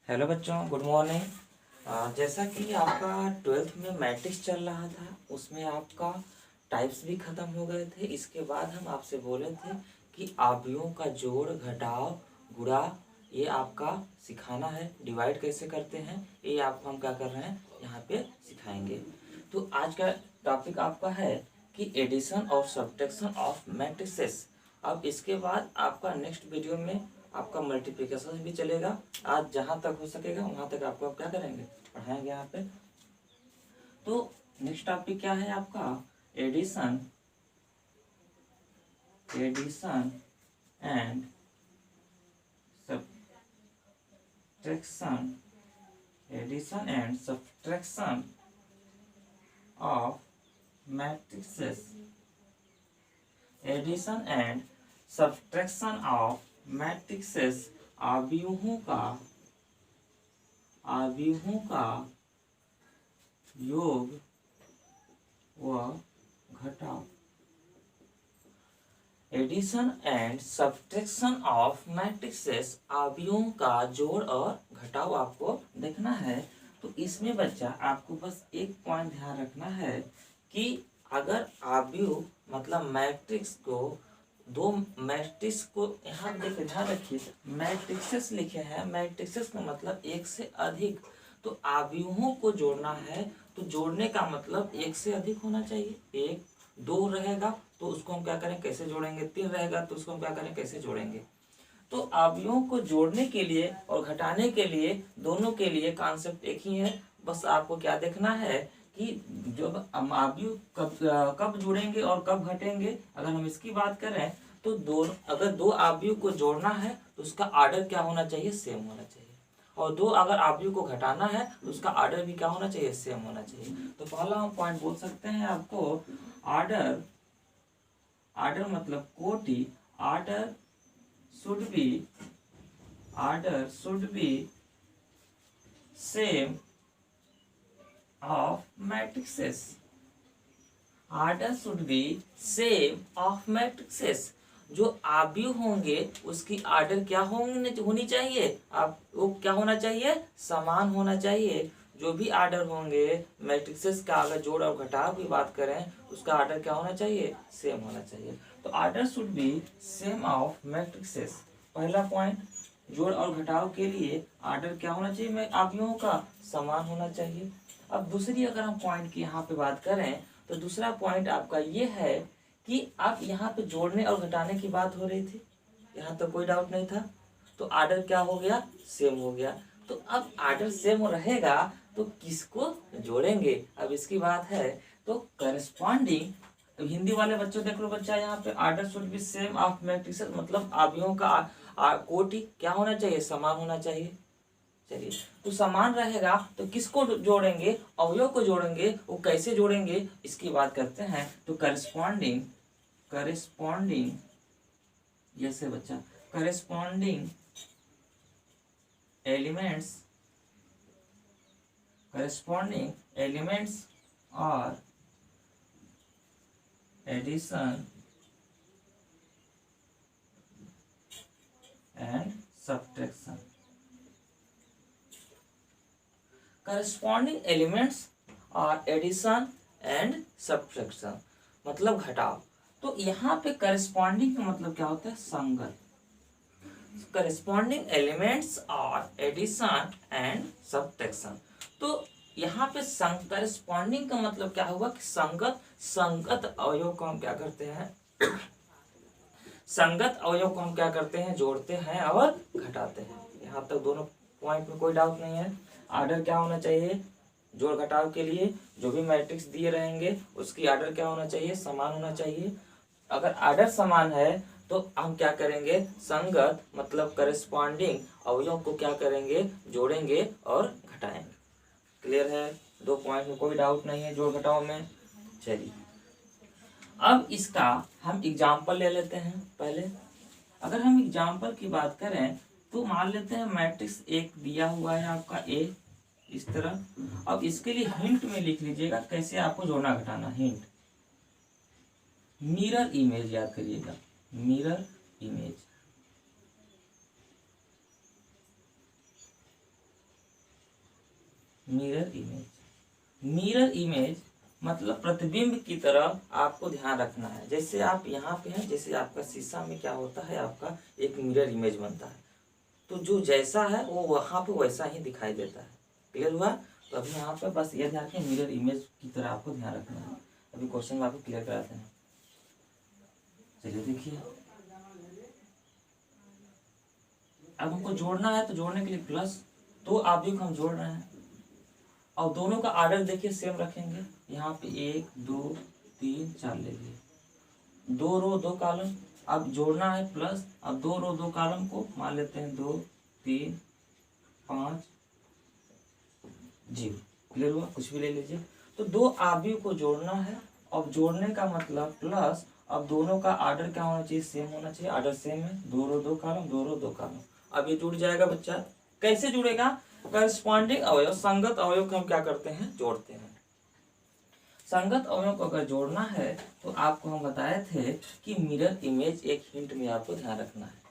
Hello बच्चों, good morning. जैसा कि आपका 12th में मैट्रिक्स चल रहा था, उसमें आपका टाइप्स भी ख़त्म हो गए थे। इसके बाद हम आपसे बोले थे कि आव्यूहों का जोड़, घटाव, गुणा ये आपका सिखाना है। डिवाइड कैसे करते हैं ये आपको हम क्या कर रहे हैं, यहाँ पे सिखाएंगे। तो आज का टॉपिक आपका है कि एडिशन और सब्ट्रैक्शन ऑफ मैट्रिसेस। अब इसके बाद आपका नेक्स्ट वीडियो में आपका मल्टीप्लिकेशन भी चलेगा। आज जहाँ तक हो सकेगा वहाँ तक आपको आप क्या करेंगे, पढ़ाएंगे यहाँ पे। तो नेक्स्ट टॉपिक क्या है आपका, addition and subtraction, addition and subtraction of matrices, addition and subtraction of matrices, आव्यूहों का योग व घटाव। Addition and subtraction of matrices, आव्यूहों का जोड़ और घटाव आपको देखना है। तो इसमें बच्चा आपको बस एक पॉइंट ध्यान रखना है कि अगर आव्यूह मतलब मैट्रिक्स को, दो मैट्रिक्स को यहाँ देखिए, ध्यान रखिए, मैट्रिक्सेस लिखे हैं। मैट्रिक्सेस का मतलब एक से अधिक। तो आव्यूहों को जोड़ना है तो जोड़ने का मतलब एक से अधिक होना चाहिए। एक दो रहेगा तो उसको हम क्या करें, कैसे जोड़ेंगे। तीन रहेगा तो उसको हम क्या करें, कैसे जोड़ेंगे। तो आव्यूहों को जोड़ने के लिए और घटाने के लिए, दोनों के लिए कॉन्सेप्ट एक ही है। बस आपको क्या देखना है कि जब आव्यूह कब जुड़ेंगे और कब घटेंगे। अगर हम इसकी बात करें तो अगर दो आव्यूह को जोड़ना है तो उसका आर्डर क्या होना चाहिए, सेम होना चाहिए। और दो अगर आव्यूह को घटाना है तो उसका आर्डर भी क्या होना चाहिए, सेम होना चाहिए। तो पहला हम पॉइंट बोल सकते हैं आपको, आर्डर मतलब कोटि, order should be same of matrices. Order should be same of matrices. जो आव्यूह होंगे उसकी आर्डर क्या होनी चाहिए, आप वो क्या होना चाहिए, समान होना चाहिए। जो भी आर्डर होंगे मैट्रिसेस का, अगर जोड़ और घटाव की बात करें उसका आर्डर क्या होना चाहिए, सेम होना चाहिए। तो order should be same of matrices, पहला पॉइंट। जोड़ और घटाव के लिए आर्डर क्या होना चाहिए, मैं आव्यूहों का समान होना चाहिए। अब दूसरी अगर हम पॉइंट की यहाँ पे बात करें तो दूसरा पॉइंट आपका ये है कि आप यहाँ पे जोड़ने और घटाने की बात हो रही थी, यहाँ तो कोई डाउट नहीं था। तो आर्डर क्या हो गया, सेम हो गया। तो अब आर्डर सेम रहेगा तो किसको जोड़ेंगे, अब इसकी बात है। तो करस्पॉन्डिंग, तो हिंदी वाले बच्चों देख लो बच्चा, यहाँ पे order should be same of matrices मतलब आव्यूहों का कोटि क्या होना चाहिए, समान होना चाहिए। चलिए, तो समान रहेगा तो किसको जोड़ेंगे, अवयव को जोड़ेंगे। वो कैसे जोड़ेंगे इसकी बात करते हैं। तो करस्पॉन्डिंग जैसे बच्चा, करस्पॉन्डिंग एलिमेंट्स और addition and subtraction. Corresponding elements और एडिशन एंड सब्ट्रैक्शन मतलब घटाव। तो यहाँ पे करस्पॉन्डिंग का मतलब क्या होता है, संगत। करस्पॉन्डिंग एलिमेंट्स और एडिशन एंड सब्ट्रैक्शन। तो यहाँ पे करस्पॉन्डिंग का मतलब क्या हुआ कि संगत अवयव को हम क्या करते हैं संगत अवयव को हम क्या करते हैं, जोड़ते हैं और घटाते हैं। यहाँ तक दोनों पॉइंट में कोई डाउट नहीं है। आर्डर क्या होना चाहिए, जोड़ घटाव के लिए जो भी मैट्रिक्स दिए रहेंगे उसकी आर्डर क्या होना चाहिए, समान होना चाहिए। अगर आर्डर समान है तो हम क्या करेंगे, संगत मतलब करस्पॉन्डिंग अवयव को क्या करेंगे, जोड़ेंगे और घटाएंगे। क्लियर है, दो पॉइंट में कोई डाउट नहीं है जोड़ घटाव में। चलिए, अब इसका हम एग्जाम्पल ले लेते हैं। पहले अगर हम एग्जाम्पल की बात करें तो मान लेते हैं मैट्रिक्स एक दिया हुआ है आपका ए, इस तरह। अब इसके लिए हिंट में लिख लीजिएगा कैसे आपको जोड़ना घटाना। हिंट, मिरर इमेज याद करिएगा, mirror image. Mirror image. Mirror image मतलब प्रतिबिंब की तरह आपको ध्यान रखना है। जैसे आप यहाँ पे हैं, जैसे आपका शीशा में क्या होता है, आपका एक मिरर इमेज बनता है, तो जो जैसा है वो वहाँ पे वैसा ही दिखाई देता है। क्लियर हुआ? तो अभी यहाँ पे बस ये ध्यान रखें, मिरर इमेज की तरह आपको ध्यान रखना है। अभी क्वेश्चन में आपको क्लियर कराते हैं। चलिए देखिए, अब हमको जोड़ना है, तो जोड़ने के लिए प्लस, दो आव्यूह हम जोड़ रहे हैं और दोनों का ऑर्डर देखिए सेम रखेंगे। यहाँ पे 1 2 3 4 ले लिए, 2 रो 2 कॉलम। अब जोड़ना है प्लस, अब 2 रो 2 कॉलम को मान लेते हैं 2 3 5 0। क्लियर हुआ? कुछ भी ले लीजिए। तो दो आव्यूह को जोड़ना है। अब जोड़ने का मतलब प्लस, अब दोनों का ऑर्डर क्या होना चाहिए, सेम होना चाहिए। ऑर्डर सेम है, 2 रो 2 कॉलम, 2 रो 2 कॉलम। अब ये जुड़ जाएगा बच्चा। कैसे जुड़ेगा? करस्पॉन्डिंग अवयव, संगत अवयव को हम क्या करते हैं, जोड़ते हैं। संगत अवयव को अगर जोड़ना है तो आपको हम बताए थे कि मिरर इमेज एक हिंट में आपको ध्यान रखना है।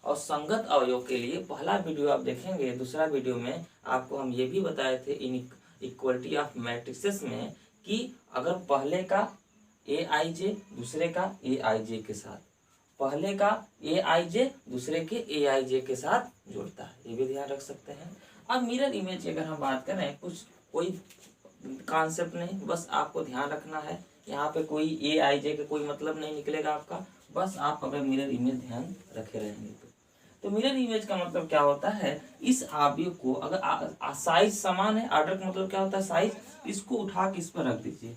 और संगत अवयव के लिए पहला वीडियो आप देखेंगे, दूसरा वीडियो में आपको हम ये भी बताए थे इन इक्वलिटी ऑफ मैट्रिसेस में कि अगर पहले का ए आई जे दूसरे का ए आई जे के साथ, पहले का ए आई जे दूसरे के ए आई जे के साथ जुड़ता है, ये भी ध्यान रख सकते हैं। अब मिरर इमेज की अगर हम बात करें, कुछ कोई कॉन्सेप्ट नहीं, बस आपको ध्यान रखना है। यहाँ पे कोई ए आई जे का कोई मतलब नहीं निकलेगा आपका, बस आप अगर मिरर इमेज ध्यान रखे रहेंगे तो मिरर इमेज का मतलब क्या होता है, इस आव्यूह को अगर साइज समान है, ऑर्डर का मतलब क्या होता है साइज, इसको उठा के इस पर रख दीजिए।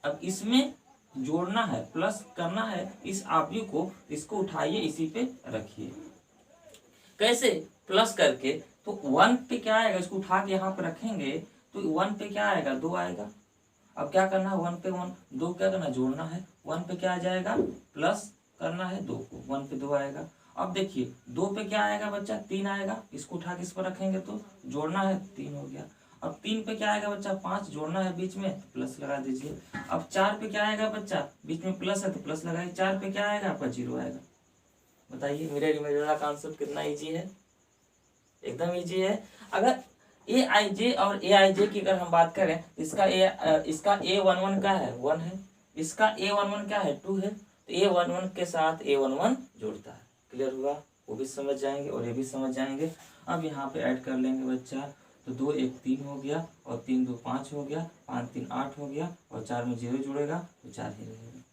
अब इसमें जोड़ना है, प्लस करना है इस आव्यूह को, इसको उठाइए इसी पे रखिए। कैसे? प्लस करके, तो 1 पे क्या आएगा, इसको उठा के यहाँ पे रखेंगे तो 1 पे क्या आएगा, 2 आएगा। अब क्या करना है, 1 पे 1 2 क्या करना, जोड़ना है। 1 पे क्या आ जाएगा, प्लस करना है 2 को, 1 पे 2 आएगा। अब देखिए 2 पे क्या आएगा बच्चा, 3 आएगा। इसको उठा के इस पर रखेंगे तो जोड़ना है, 3 हो गया। अब 3 पे क्या आएगा बच्चा, 5, जोड़ना है बीच में तो प्लस लगा दीजिए। अब 4 पे क्या आएगा बच्चा, बीच में प्लस है तो प्लस लगाइए। 4 पे क्या आएगा आपका, 0 आएगा। बताइए मिरर इमेज वाला कॉन्सेप्ट कितना ईजी है, एकदम ईजी है। अगर ए आई जे और ए आई जे की अगर हम बात करें, इसका A11 क्या है, 1 है, इसका A11 क्या है, 2 है, तो A11 के साथ A11 जुड़ता है। क्लियर हुआ? वो भी समझ जाएंगे और ये भी समझ जाएंगे। अब यहाँ पे ऐड कर लेंगे बच्चा, तो 2 1 3 हो गया और 3 2 5 हो गया, 5 3 8 हो गया और 4 में 0 जुड़ेगा तो 4 ही रहेगा।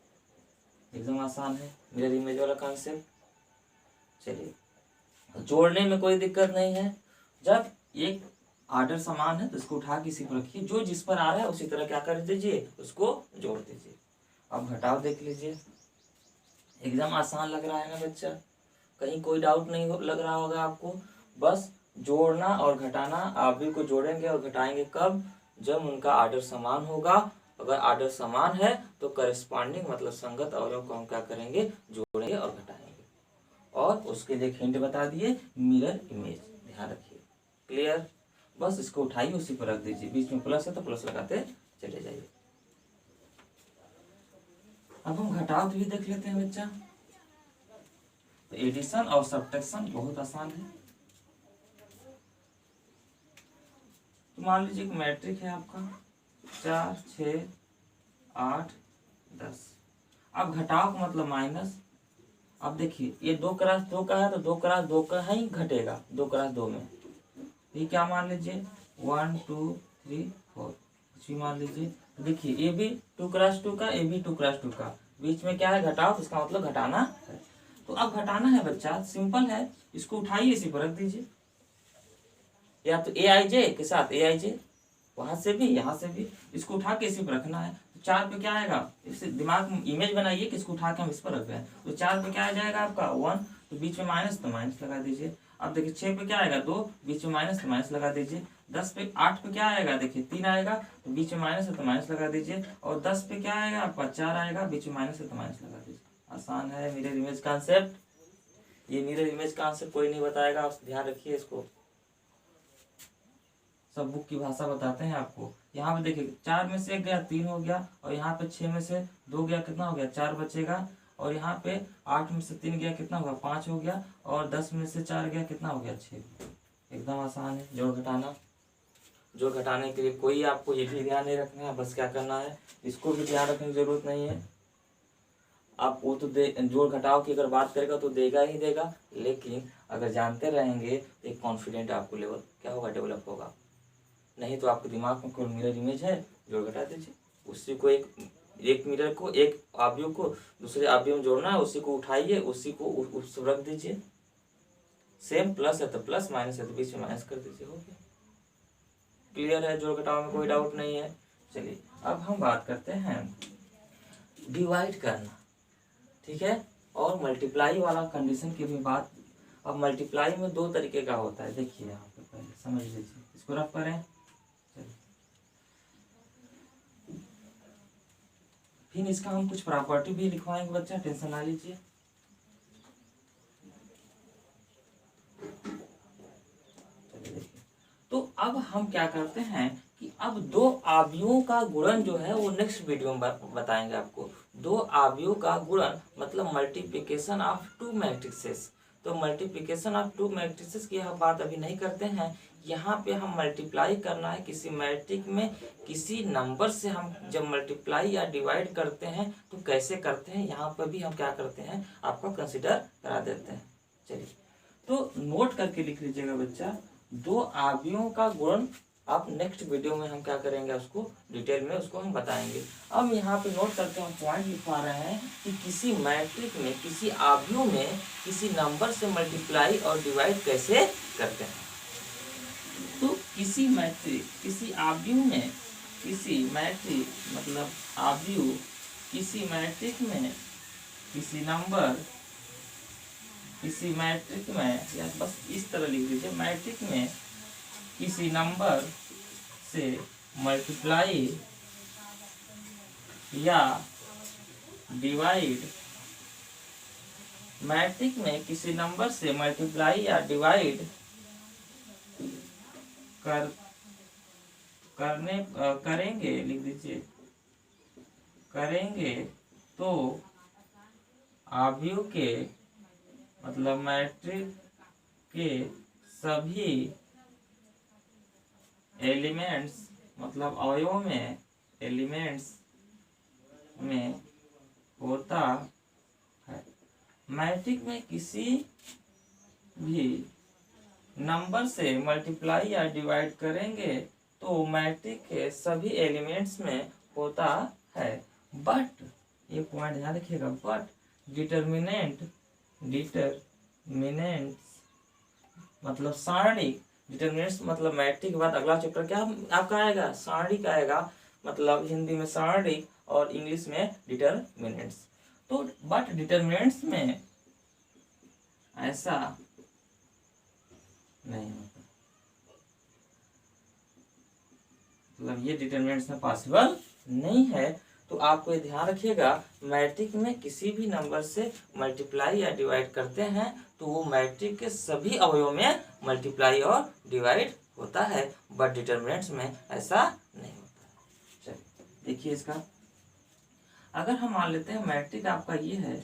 एकदम आसान है मिरर इमेज वाला कॉन्सेप्ट। चलिए, जोड़ने में कोई दिक्कत नहीं है। जब एक ऑर्डर समान है तो इसको उठा के इसी पर रखिए, जो जिस पर आ रहा है उसी तरह क्या कर दीजिए, उसको जोड़ दीजिए। अब घटाव देख लीजिए, एकदम आसान लग रहा है ना बच्चा, कहीं कोई डाउट नहीं लग रहा होगा आपको। बस जोड़ना और घटाना, आव्यूह को जोड़ेंगे और घटाएंगे कब, जब उनका ऑर्डर समान होगा। अगर ऑर्डर समान है तो करस्पॉन्डिंग मतलब संगत अवयव को हम क्या करेंगे, जोड़ेंगे और घटाएंगे। और उसके लिए हिंट बता दिए, मिरर इमेज, ध्यान रखिए। क्लियर? बस इसको उठाइए उसी पर रख दीजिए, बीच में प्लस है तो प्लस लगाते चले जाइए। अब हम घटाव भी देख लेते हैं बच्चा। तो एडिशन और सब्ट्रैक्शन बहुत आसान है। तो मान लीजिए एक मैट्रिक है आपका 4 6 8 10। अब घटाव का मतलब माइनस। अब देखिए ये 2 क्रॉस 2 का है तो 2 क्रॉस 2 का ही घटेगा, 2 क्रॉस 2 में। ये क्या मान लीजिए 1 2 3 4 कुछ भी मान लीजिए। देखिए ये भी 2 क्रॉस 2 का, ये भी 2 क्रॉस 2 का, बीच में क्या है घटाव, तो इसका मतलब घटाना है। तो अब घटाना है बच्चा, सिंपल है, इसको उठाइए इसी पर रख दीजिए। या तो ए आई जे के साथ ए आई जे, वहां से भी यहाँ से भी, इसको उठा के इसी पर रखना है। तो 4 पे क्या आएगा, इससे दिमाग में इमेज बनाइए कि इसको उठा के हम इस पर रख रहे हैं। तो 4 पे क्या आ जाएगा आपका 1, तो बीच में माइनस तो माइनस लगा दीजिए। अब देखिए 6 पे क्या आएगा 2, बीच में माइनस तो माइनस लगा दीजिए। 10 पे 8 पे क्या आएगा, देखिए 3 आएगा तो बीच में माइनस है तो माइनस लगा दीजिए। और 10 पे क्या आएगा आपका 4 आएगा, बीच में माइनस है तो माइनस लगा दीजिए। आसान है मिरर इमेज कॉन्सेप्ट। ये मिरर इमेज कॉन्सेप्ट कोई नहीं बताएगा, आप ध्यान रखिए इसको, सब बुक की भाषा बताते हैं आपको। यहाँ पे देखिए 4 में से 1 गया 3 हो गया, और यहाँ पे 6 में से 2 गया कितना हो गया 4 बचेगा, और यहाँ पे 8 में से 3 गया कितना होगा 5 हो गया, और 10 में से 4 गया कितना हो गया 6। एकदम आसान है जोड़ घटाना। जोड़ घटाने के लिए कोई आपको ये भी ध्यान नहीं रखना है, बस क्या करना है, इसको भी ध्यान रखने की जरूरत नहीं है। आप वो तो जोड़ घटाव की अगर बात करेगा तो देगा ही देगा, लेकिन अगर जानते रहेंगे तो एक कॉन्फिडेंट आपको लेवल क्या होगा, डेवलप होगा। नहीं तो आपके दिमाग में कोई मिरर इमेज है, जोड़ घटा दीजिए, उसी को एक मिरर को, एक अवयव को दूसरे अवयव में जोड़ना है, उसी को उठाइए, उसी को उस रख दीजिए, सेम प्लस है तो प्लस, माइनस है तो बीच में माइनस कर दीजिए, हो गया। क्लियर है, जोड़ घटाव में कोई डाउट नहीं है। चलिए अब हम बात करते हैं डिवाइड करना, ठीक है, और मल्टीप्लाई वाला कंडीशन की भी बात। अब मल्टीप्लाई में दो तरीके का होता है, देखिए यहाँ पे पहले समझ लीजिए, इसको रफ करें। फिर इसका हम कुछ प्रॉपर्टी भी लिखवाएंगे बच्चा, टेंशन ना लीजिए। चलिए देखिए, तो अब हम क्या करते हैं कि अब दो अवयवों का गुणन जो है वो नेक्स्ट वीडियो में बताएंगे आपको। दो अवयवों का गुणन मतलब मल्टीप्लिकेशन ऑफ टू मैट्रिसेस। तो मल्टीप्लिकेशन ऑफ टू मैट्रिसेस की हम बात अभी नहीं करते हैं, यहाँ पे हम मल्टीप्लाई करना है किसी मैट्रिक में किसी नंबर से। हम जब मल्टीप्लाई या डिवाइड करते हैं तो कैसे करते हैं, यहाँ पर भी हम क्या करते हैं आपको कंसिडर करा देते हैं। चलिए तो नोट करके लिख लीजिएगा बच्चा, दो अवयवों का गुणन। अब नेक्स्ट वीडियो में हम क्या करेंगे, उसको डिटेल में उसको हम बताएंगे। अब यहाँ पे नोट करके हम पॉइंट लिखवा रहे हैं कि किसी मैट्रिक में किसी अवयव में किसी नंबर से मल्टीप्लाई और डिवाइड कैसे करते हैं। तो किसी मैट्रिक किसी अवयव में किसी मैट्रिक मतलब अवयव किसी मैट्रिक में किसी नंबर किसी मैट्रिक में, या बस इस तरह लिख लीजिए, मैट्रिक में किसी नंबर से मल्टीप्लाई या डिवाइड, मैट्रिक में किसी नंबर से मल्टीप्लाई या डिवाइड करेंगे, लिख दीजिए, करेंगे तो अवयव के मतलब मैट्रिक के सभी एलिमेंट्स मतलब अवयवों में एलिमेंट्स में होता है। मैट्रिक में किसी भी नंबर से मल्टीप्लाई या डिवाइड करेंगे तो मैट्रिक के सभी एलिमेंट्स में होता है, बट ये पॉइंट ध्यान रखिएगा, बट डिटर्मिनेंट्स मतलब सारणी, डिटर्मिनेंट्स मतलब मैट्रिक के बाद अगला चैप्टर क्या आपका आएगा, सारणिक आएगा, मतलब हिंदी में सारणिक और इंग्लिश में डिटर्मिनेंट्स। तो बट डिटर्मिनेंट्स में ऐसा नहीं होता, मतलब ये डिटर्मिनेंट्स में पॉसिबल नहीं है। तो आपको ये ध्यान रखिएगा, मैट्रिक में किसी भी नंबर से मल्टीप्लाई या डिवाइड करते हैं तो वो मैट्रिक के सभी अवयवों में मल्टीप्लाई और डिवाइड होता है, बट डिटर्मिनेंट्स में ऐसा नहीं होता। चलिए देखिए इसका, अगर हम मान लेते हैं मैट्रिक आपका ये है,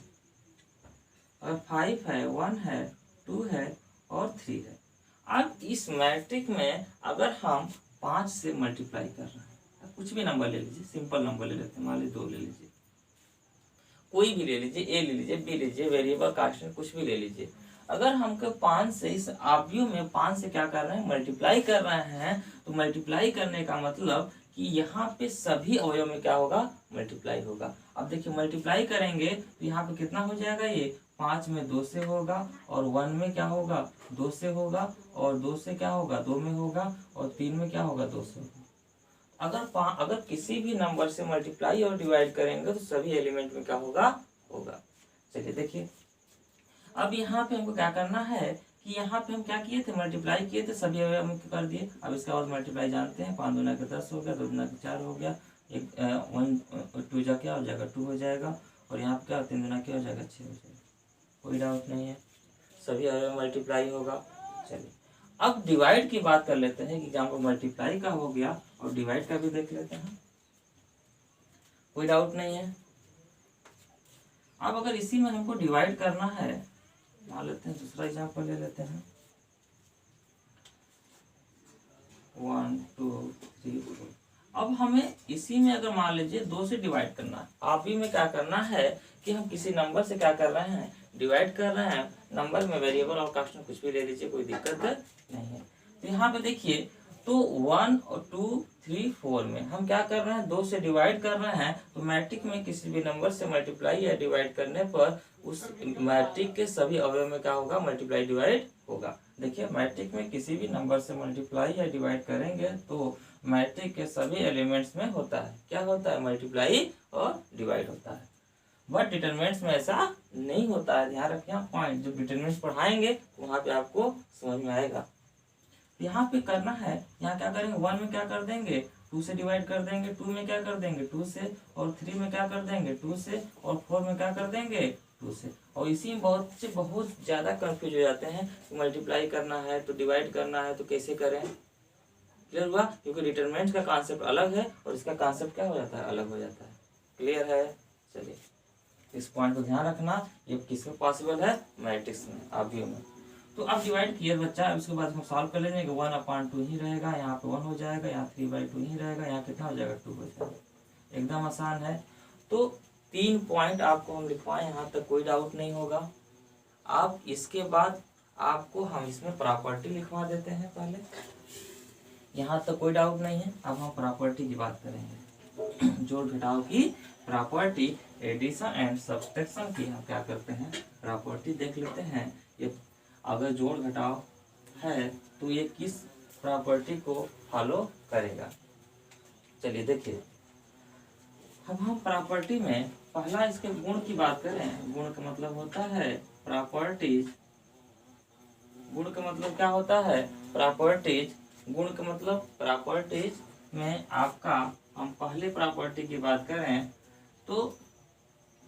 अगर 5 है, 1 है, 2 है और 3 है। अब इस मैट्रिक में अगर हम 5 से मल्टीप्लाई कर रहे हैं, कुछ भी नंबर ले लीजिए, सिंपल नंबर ले लेते हैं, मान लीजिए 2 ले लीजिए, कोई भी ले लीजिए, ए ले लीजिए, बी ले लीजिए, वेरिएबल कांस्टेंट कुछ भी ले लीजिए। अगर हमको 5 से इस अवयव में 5 से क्या कर रहे हैं, मल्टीप्लाई कर रहे हैं, तो मल्टीप्लाई करने का मतलब कि यहाँ पे सभी अवयव में क्या होगा, मल्टीप्लाई होगा। अब देखिए मल्टीप्लाई करेंगे तो यहाँ पे कितना हो जाएगा, ये 5 में 2 से होगा, और 1 में क्या होगा, 2 से होगा, और 2 से क्या होगा, 2 में होगा, और 3 में क्या होगा, 2 से होगा। अगर किसी भी नंबर से मल्टीप्लाई और डिवाइड करेंगे तो सभी एलिमेंट में क्या होगा, होगा। चलिए देखिए, अब यहाँ पे हमको क्या करना है कि यहाँ पे हम क्या किए थे, मल्टीप्लाई किए थे, सभी अवयव में कर दिए। अब इसका और मल्टीप्लाई जानते हैं, 5 दूना के 10 हो गया, 2 दूना के 4 हो गया, 1 2 जा क्या हो जाएगा, 2 हो जाएगा, और यहाँ पे क्या 3 दूना क्या हो जाएगा, 6 हो जाएगा। कोई डाउट नहीं है, सभी अवयव में मल्टीप्लाई होगा। चलिए अब डिवाइड की बात कर लेते हैं कि एग्जाम्पल मल्टीप्लाई का हो गया और डिवाइड का भी देख लेते हैं, कोई डाउट नहीं है। अब अगर इसी में हमको डिवाइड करना है, मान लेते हैं दूसरा एग्जाम्पल ले लेते हैं, 1 2 3 4। अब हमें इसी में अगर मान लीजिए 2 से डिवाइड करना है, आप ही में क्या करना है कि हम किसी नंबर से क्या कर रहे हैं, डिवाइड कर रहे हैं। नंबर में वेरिएबल और कांस्टेंट कुछ भी ले लीजिए, कोई दिक्कत नहीं है। तो यहाँ पे देखिए, तो 1 और 2 3 4 में हम क्या कर रहे हैं, 2 से डिवाइड कर रहे हैं। तो मैट्रिक में किसी भी नंबर से मल्टीप्लाई या डिवाइड करने पर उस मैट्रिक के सभी अवयव में क्या होगा, मल्टीप्लाई डिवाइड होगा। देखिए, मैट्रिक में किसी भी नंबर से मल्टीप्लाई या डिवाइड करेंगे तो मैट्रिक के सभी एलिमेंट्स में होता है, क्या होता है, मल्टीप्लाई और डिवाइड होता है। बट डिटरमिनेंट्स में ऐसा नहीं होता है, ध्यान रखिए पॉइंट। जब डिटरमिनेंट्स पढ़ाएंगे वहां पे आपको समझ में आएगा। यहाँ पे करना है, यहाँ क्या करेंगे, 1 में क्या कर देंगे, 2 से डिवाइड कर देंगे, 2 में क्या कर देंगे, 2 से, और 3 में क्या कर देंगे, 2 से, और 4 में क्या कर देंगे, 2 से। और इसी में बहुत ज्यादा कंफ्यूज हो जाते हैं, मल्टीप्लाई करना है तो डिवाइड करना है तो कैसे करें। क्लियर हुआ, क्योंकि डिटरमिनेंट का कॉन्सेप्ट अलग है और इसका कॉन्सेप्ट क्या हो जाता है, अलग हो जाता है। क्लियर है, चलिए इस पॉइंट को ध्यान रखना। ये किसमें पॉसिबल है, मैट्रिक्स में, आव्यूह में। तो अब डिवाइड किया बच्चा, उसके बाद हम सॉल्व कर लेंगे। 1/2 ही रहेगा, यहाँ पे 1 हो जाएगा, यहाँ 3/2 ही रहेगा, यहाँ कितना हो जाएगा, 2 हो जाएगा। एकदम आसान है। तो 3 पॉइंट आपको हम लिखवाएं, यहाँ तक कोई डाउट नहीं होगा। आप इसके बाद आपको हम इसमें प्रॉपर्टी लिखवा देते हैं पहले, यहाँ तक कोई डाउट नहीं है। अब हम प्रॉपर्टी की बात करेंगे, जोड़ घटाव की प्रॉपर्टी, एडिशन एंड सब्सट्रैक्शन की हम क्या करते हैं, प्रॉपर्टी देख लेते हैं। ये अगर जोड़ घटाव है तो ये किस प्रॉपर्टी को फॉलो करेगा, चलिए देखिए। अब हम प्रॉपर्टी में पहला इसके गुण की बात करें। गुण का मतलब होता है प्रॉपर्टीज, गुण का मतलब क्या होता है, प्रॉपर्टीज। गुण का मतलब प्रॉपर्टीज में आपका, हम पहले प्रॉपर्टी की बात करें तो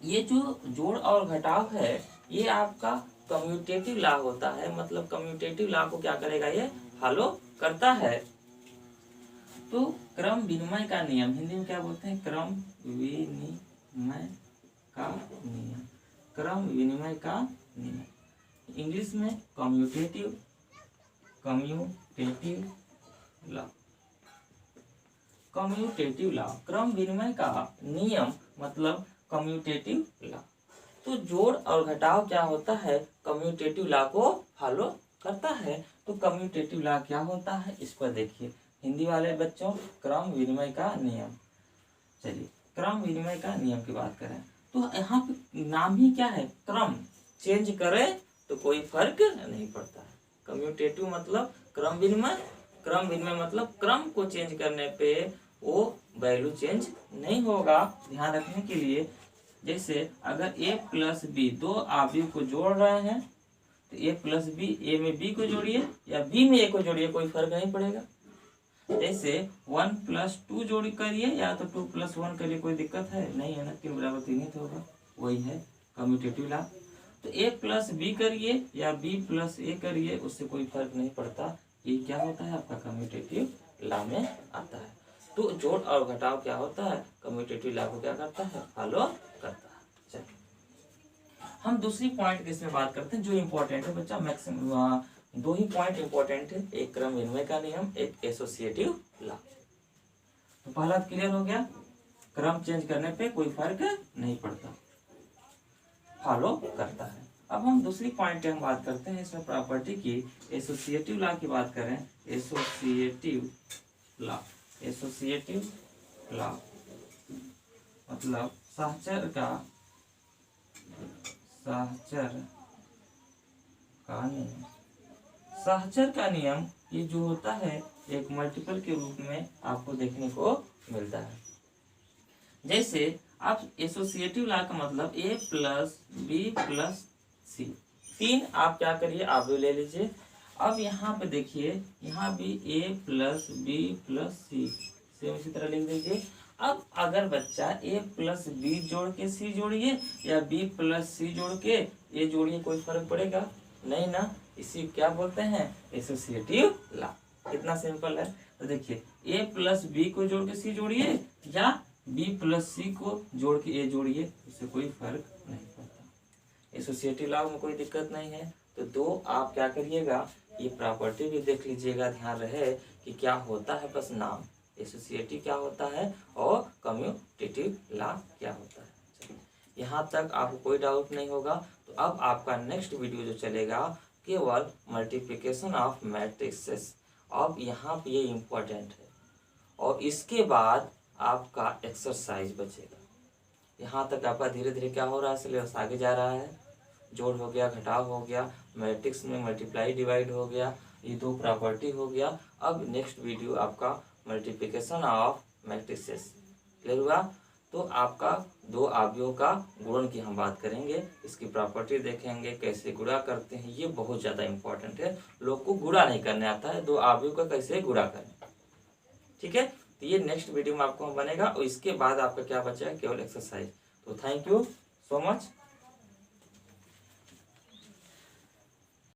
ये जो जोड़ और घटाव है ये आपका कम्यूटेटिव लॉ होता है। मतलब कम्यूटेटिव लॉ को क्या करेगा, ये फॉलो करता है। तो क्रम विनिमय का नियम, हिंदी में क्या बोलते हैं, क्रम विनिमय का नियम, क्रम विनिमय का नियम। इंग्लिश में कम्यूटेटिव लॉ, कम्यूटेटिव लॉ, क्रम विनिमय का नियम मतलब कम्यूटेटिव लॉ। तो जोड़ और घटाव क्या होता है, कम्यूटेटिव लॉ को फॉलो करता है। तो कम्यूटेटिव लॉ क्या होता है, इस पर देखिए हिंदी वाले बच्चों, क्रम विनिमय का नियम। चलिए क्रम विनिमय का नियम की बात करें तो यहाँ पे नाम ही क्या है, क्रम। चेंज करें तो कोई फर्क नहीं पड़ता है। कम्यूटेटिव मतलब क्रम विनिमय, क्रम विनिमय मतलब क्रम को चेंज करने पे वो वैल्यू चेंज नहीं होगा। ध्यान रखने के लिए, जैसे अगर a प्लस बी, दो आव्यूह को जोड़ रहे हैं तो a प्लस बी, ए में b को जोड़िए या b में a को जोड़िए, कोई फर्क नहीं पड़ेगा। जैसे 1 + 2 जोड़ी करिए या तो 2 + 1 करिए, कोई दिक्कत है नहीं है ना, 3 = 3 ही तो होगा, वही है कम्यूटेटिव लॉ। तो a + b करिए या b + a करिए, उससे कोई फर्क नहीं पड़ता। ये क्या होता है, आपका कम्यूटेटिव लॉ में आता है। तो जोड़ और घटाव क्या होता है, कम्यूटेटिव लॉ को क्या करता है, फॉलो करता है। चलिए हम दूसरी पॉइंट की इसमें बात करते हैं जो इम्पोर्टेंट है बच्चा। मैक्सिमम 2 ही पॉइंट इम्पोर्टेंट है, एक क्रम विनिमय का नियम, एक एसोसिएटिव लॉ। तो पहला क्लियर हो गया, क्रम चेंज करने पे कोई फर्क नहीं पड़ता, फॉलो करता है। अब हम दूसरी पॉइंट की हम बात करते हैं इसमें प्रॉपर्टी की, एसोसिएटिव लॉ की बात करें। एसोसिएटिव लॉ, एसोसिएटिव लॉ मतलब सहचर का नियम। सहचर का नियम ये जो होता है एक मल्टीपल के रूप में आपको देखने को मिलता है। जैसे आप एसोसिएटिव लॉ का मतलब a + b + c, 3 आप क्या करिए, आव्यूह ले लीजिए। अब यहाँ पे देखिए, यहाँ भी a + b + c, सेम इसी तरह लिख दीजिए। अब अगर बच्चा a + b जोड़ के c जोड़िए या b + c जोड़ के a जोड़िए, कोई फर्क पड़ेगा नहीं ना। इसी क्या बोलते हैं, एसोसिएटिव लॉ। कितना सिंपल है। तो देखिए a + b को जोड़ के c जोड़िए या b + c को जोड़ के a जोड़िए, उससे कोई फर्क नहीं पड़ता। एसोसिएटिव लॉ में कोई दिक्कत नहीं है। तो 2 आप क्या करिएगा, ये प्रॉपर्टी भी देख लीजिएगा, ध्यान रहे कि क्या होता है, बस नाम। एसोसिएटिव क्या होता है और कम्यूटेटिव ला क्या होता है। यहाँ तक आपको कोई डाउट नहीं होगा। तो अब आपका नेक्स्ट वीडियो जो चलेगा केवल मल्टीप्लिकेशन ऑफ मैट्रिक्सेस। अब यहाँ पे ये इम्पोर्टेंट है, और इसके बाद आपका एक्सरसाइज बचेगा। यहाँ तक आपका धीरे धीरे क्या हो रहा है, सिलेबस आगे जा रहा है। जोड़ हो गया, घटाव हो गया, मैट्रिक्स में मल्टीप्लाई डिवाइड हो गया, ये दो प्रॉपर्टी हो गया। अब नेक्स्ट वीडियो आपका मल्टीप्लिकेशन ऑफ मैट्रिक्सेस। क्लियर हुआ? तो आपका दो अवयवों का गुणन की हम बात करेंगे, इसकी प्रॉपर्टी देखेंगे, कैसे गुणा करते हैं, ये बहुत ज़्यादा इंपॉर्टेंट है। लोग को गुणा नहीं करने आता है, दो अवयवों का कैसे गुणा करें। ठीक है, तो ये नेक्स्ट वीडियो में आपको बनेगा, और इसके बाद आपका क्या बचेगा, केवल एक्सरसाइज। तो थैंक यू सो मच।